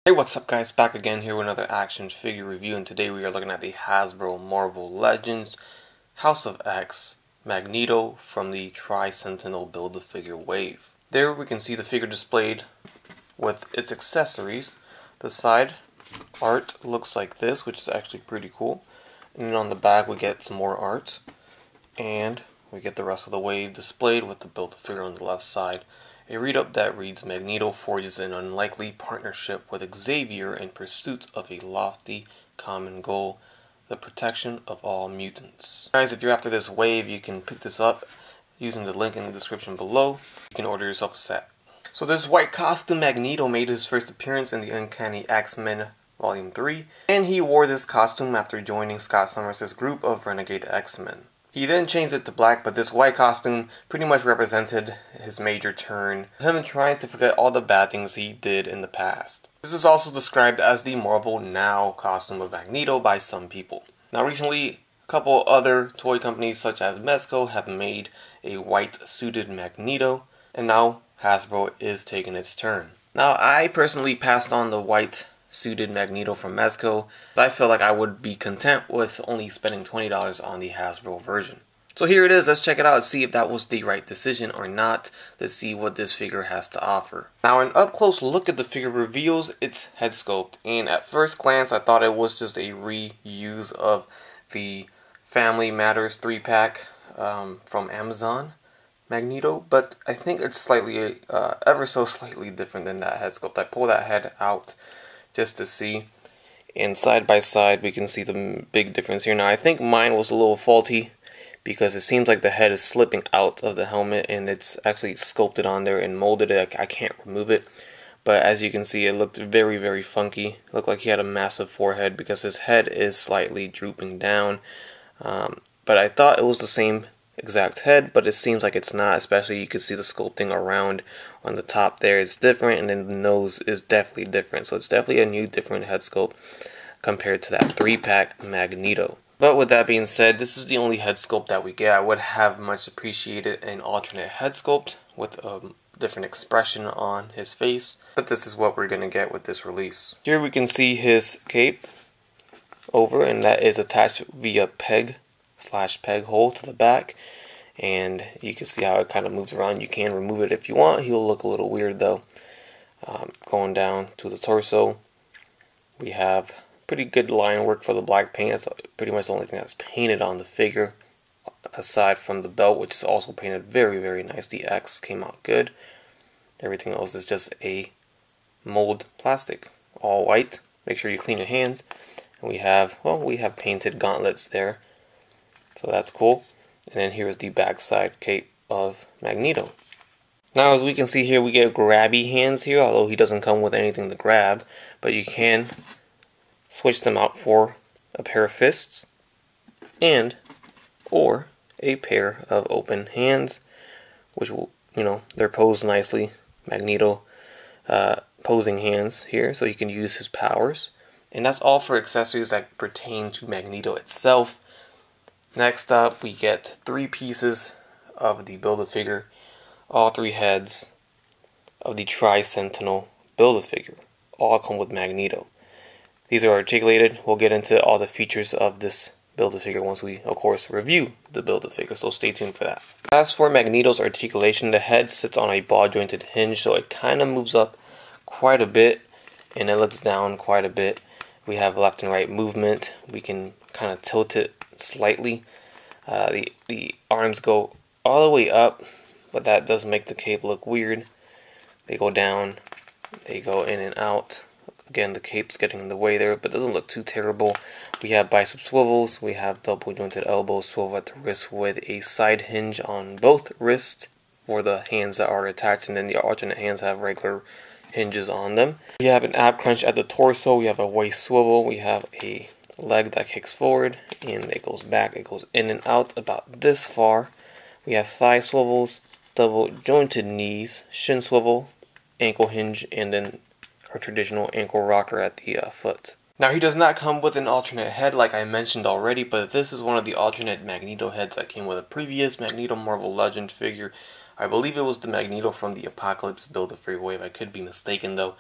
Hey, what's up guys, back again here with another action figure review, and today we are looking at the Hasbro Marvel Legends House of X Magneto from the Sentinel Build-A-Figure wave. There we can see the figure displayed with its accessories. The side art looks like this, which is actually pretty cool, and then on the back we get some more art, and we get the rest of the wave displayed with the Build-A-Figure on the left side. A read-up that reads, Magneto forges an unlikely partnership with Xavier in pursuit of a lofty common goal, the protection of all mutants. Guys, if you're after this wave, you can pick this up using the link in the description below. You can order yourself a set. So this white costume Magneto made his first appearance in the Uncanny X-Men Volume 3, and he wore this costume after joining Scott Summers' group of Renegade X-Men. He then changed it to black, but this white costume pretty much represented his major turn, him trying to forget all the bad things he did in the past. This is also described as the Marvel Now costume of Magneto by some people. Now recently, a couple other toy companies such as Mezco have made a white suited Magneto, and now Hasbro is taking its turn. Now I personally passed on the white suited Magneto from Mezco. I feel like I would be content with only spending $20 on the Hasbro version. So here it is. Let's check it out and see if that was the right decision or not. Let's see what this figure has to offer. Now an up close look at the figure reveals its head sculpt, and at first glance I thought it was just a reuse of the Family Matters 3-pack from Amazon Magneto, but I think it's slightly ever so slightly different than that head sculpt. I pull that head out just to see, and side by side we can see the big difference here. Now I think mine was a little faulty because it seems like the head is slipping out of the helmet and it's actually sculpted on there and molded. I can't remove it, but as you can see it looked very funky. It looked like he had a massive forehead because his head is slightly drooping down, but I thought it was the same exact head, but it seems like it's not. Especially you can see the sculpting around on the top there is different, and then the nose is definitely different. So it's definitely a new different head sculpt compared to that 3-pack Magneto. But with that being said, this is the only head sculpt that we get. I would have much appreciated an alternate head sculpt with a different expression on his face, but this is what we're going to get with this release. Here we can see his cape over, and that is attached via peg hole to the back, and you can see how it kind of moves around. You can remove it if you want. He'll look a little weird though. Going down to the torso, we have pretty good line work for the black paint. That's pretty much the only thing that's painted on the figure, aside from the belt, which is also painted very nice. The X came out good. Everything else is just a mold plastic, all white. Make sure you clean your hands. And we have painted gauntlets there, so that's cool. And then here's the backside cape of Magneto. Now as we can see here, we get grabby hands here, although he doesn't come with anything to grab, but you can switch them out for a pair of fists and or a pair of open hands, which will, they're posed nicely. Magneto posing hands here, so you can use his powers. And that's all for accessories that pertain to Magneto itself. Next up, we get 3 pieces of the Build-A-Figure, all 3 heads of the Sentinel Build-A-Figure. All come with Magneto. These are articulated. We'll get into all the features of this Build-A-Figure once we, of course, review the Build-A-Figure, so stay tuned for that. As for Magneto's articulation, the head sits on a ball-jointed hinge, so it kind of moves up quite a bit, and it looks down quite a bit. We have left and right movement. We can kind of tilt it slightly. The arms go all the way up, but that does make the cape look weird. They go down, they go in and out. Again, the cape's getting in the way there, but it doesn't look too terrible. We have bicep swivels, we have double jointed elbow swivel at the wrist with a side hinge on both wrists for the hands that are attached, and then the alternate hands have regular hinges on them. We have an ab crunch at the torso, we have a waist swivel, we have a leg that kicks forward and it goes back, it goes in and out about this far. We have thigh swivels, double jointed knees, shin swivel, ankle hinge, and then our traditional ankle rocker at the foot. Now he does not come with an alternate head like I mentioned already, but this is one of the alternate Magneto heads that came with a previous Magneto Marvel Legend figure. I believe it was the Magneto from the Apocalypse Build-A-Figure Wave. I could be mistaken though.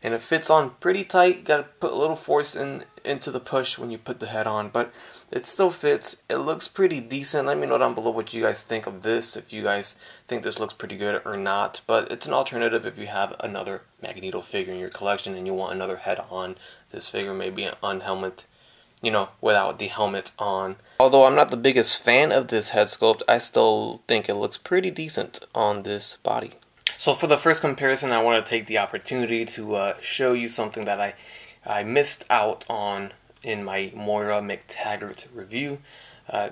And it fits on pretty tight. Got to put a little force into the push when you put the head on, but it still fits. It looks pretty decent. Let me know down below what you guys think of this, if you guys think this looks pretty good or not. But it's an alternative if you have another Magneto figure in your collection and you want another head on. This figure may be an unhelmet, you know, without the helmet on. Although I'm not the biggest fan of this head sculpt, I still think it looks pretty decent on this body. So for the first comparison, I want to take the opportunity to show you something that I missed out on in my Moira McTaggart review.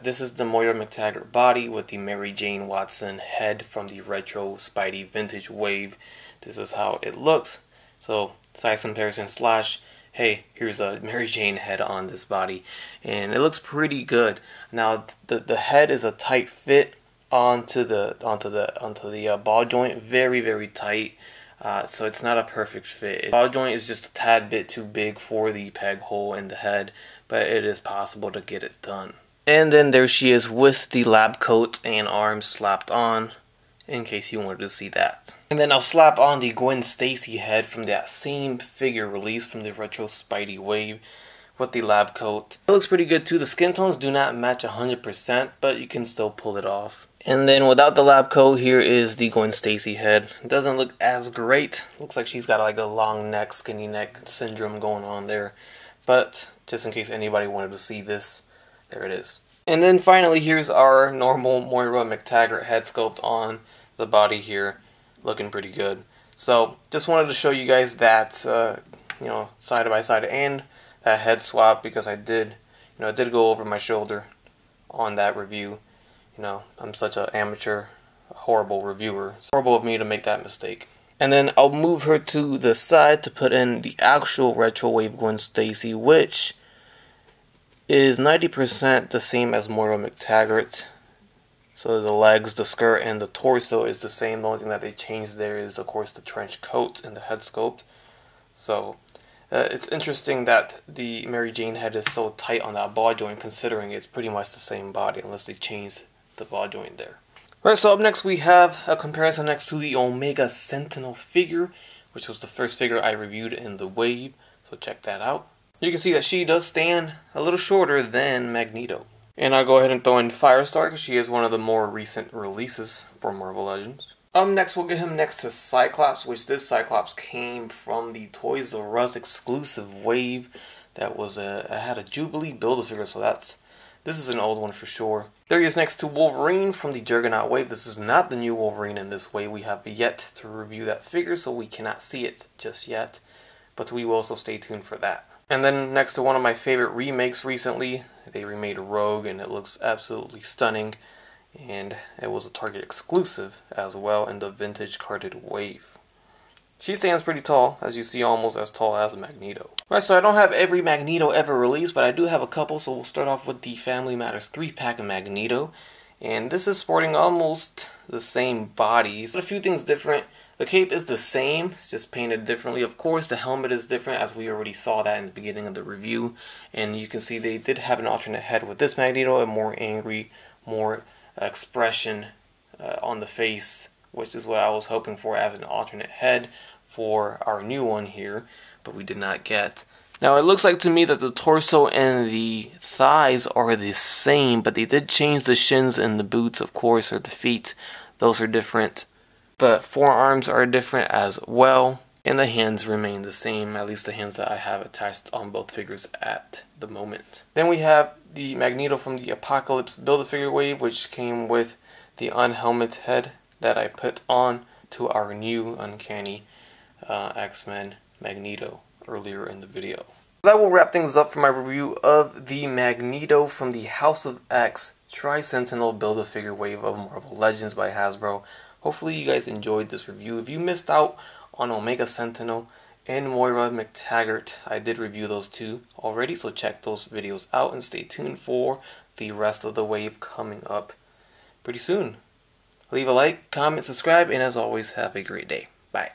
This is the Moira McTaggart body with the Mary Jane Watson head from the Retro Spidey Vintage Wave. This is how it looks. So size comparison slash, hey, here's a Mary Jane head on this body, and it looks pretty good. Now the head is a tight fit onto the ball joint, very tight, so it's not a perfect fit. The ball joint is just a tad bit too big for the peg hole in the head, but it is possible to get it done. And then there she is with the lab coat and arms slapped on, in case you wanted to see that. And then I'll slap on the Gwen Stacy head from that same figure release from the Retro Spidey Wave with the lab coat. It looks pretty good too. The skin tones do not match 100%, but you can still pull it off. And then without the lab coat, here is the Gwen Stacy head. It doesn't look as great. Looks like she's got like a long neck, skinny neck syndrome going on there. But just in case anybody wanted to see this, there it is. And then finally, here's our normal Moira McTaggart head sculpt on the body here, looking pretty good. So just wanted to show you guys that, you know, side by side and that head swap, because I did go over my shoulder on that review. You know, I'm such an amateur, horrible reviewer. It's horrible of me to make that mistake. And then I'll move her to the side to put in the actual Retro Wave Gwen Stacy, which is 90% the same as Moira McTaggart. So the legs, the skirt, and the torso is the same. The only thing that they changed there is, of course, the trench coat and the head sculpt. So it's interesting that the Mary Jane head is so tight on that ball joint, considering it's pretty much the same body, unless they changed the ball joint there. Alright, so up next we have a comparison next to the Omega Sentinel figure, which was the first figure I reviewed in the Wave. So check that out. You can see that she does stand a little shorter than Magneto. And I'll go ahead and throw in Firestar, because she is one of the more recent releases for Marvel Legends. Next we'll get him next to Cyclops, which this Cyclops came from the Toys R Us exclusive Wave that was had a Jubilee Build-A-Figure, so this is an old one for sure. There he is next to Wolverine from the Juggernaut Wave. This is not the new Wolverine in this wave. We have yet to review that figure, so we cannot see it just yet, but we will, also stay tuned for that. And then next to one of my favorite remakes recently, they remade Rogue, and it looks absolutely stunning. And it was a Target exclusive as well in the Vintage Carded Wave. She stands pretty tall, as you see, almost as tall as Magneto. Alright, so I don't have every Magneto ever released, but I do have a couple, so we'll start off with the Family Matters 3-pack of Magneto. And this is sporting almost the same bodies, but a few things different. The cape is the same, it's just painted differently. Of course, the helmet is different, as we already saw that in the beginning of the review. And you can see they did have an alternate head with this Magneto, a more angry, more expression on the face, which is what I was hoping for as an alternate head for our new one here, but we did not get. Now it looks like to me that the torso and the thighs are the same, but they did change the shins and the boots, of course, or the feet. Those are different. The forearms are different as well, and the hands remain the same, at least the hands that I have attached on both figures at the moment. Then we have the Magneto from the Apocalypse Build-A-Figure Wave, which came with the unhelmet head that I put on to our new Uncanny X-Men Magneto earlier in the video. That will wrap things up for my review of the Magneto from the House of X Tri-Sentinel Build-A-Figure Wave of Marvel Legends by Hasbro. Hopefully you guys enjoyed this review. If you missed out on Omega Sentinel and Moira McTaggart, I did review those two already, so check those videos out and stay tuned for the rest of the wave coming up pretty soon. Leave a like, comment, subscribe, and as always, have a great day. Bye.